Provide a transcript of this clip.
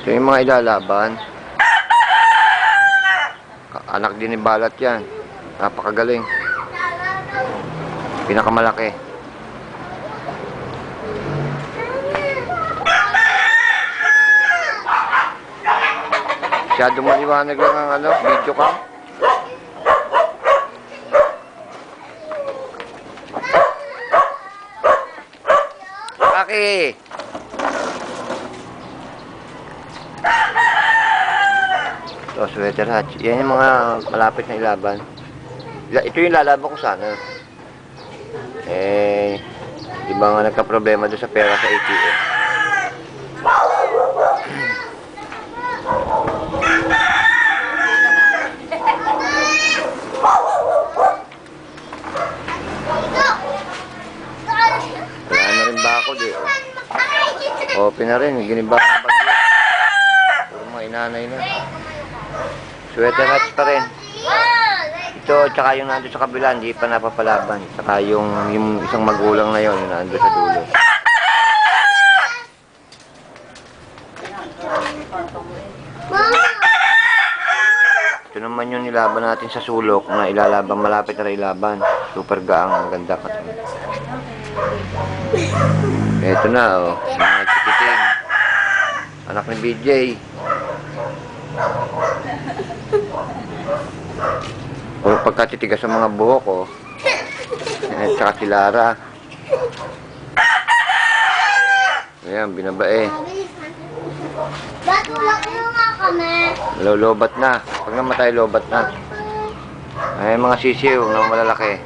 Ito yung mga ilalaban. Anak din ni Balat yan. Napakagaling. Pinakamalaki. Masyado maliwanag lang ang video cam. Okay. So, sweater hatch. Yan yung mga malapit na ilaban. Ito yung lalaban ko sana. Di ba nga nagka-problema doon sa pera sa ATM? Wala na rin ba ako di? Open na rin. Giniba ang bagyo. Puro mga inanay na. Sweater hats pa rin. Ito, tsaka yung nandun sa kabila, hindi pa napapalaban. Tsaka yung isang magulang na yun, yung nandun sa dulo. Ito naman yung nilaban natin sa sulok na ilalaban, malapit na ilaban. Super gaang, maganda ka. Ito na, oh. Mga chikiting. Anak ni BJ. O pagkatitigas sa mga buhok ko. At saka si Lara. Ayan, binabae. Batulak nyo nga kami. Lobat na. Pag namatay, lobat na. Ay, mga sisiw na malalaki.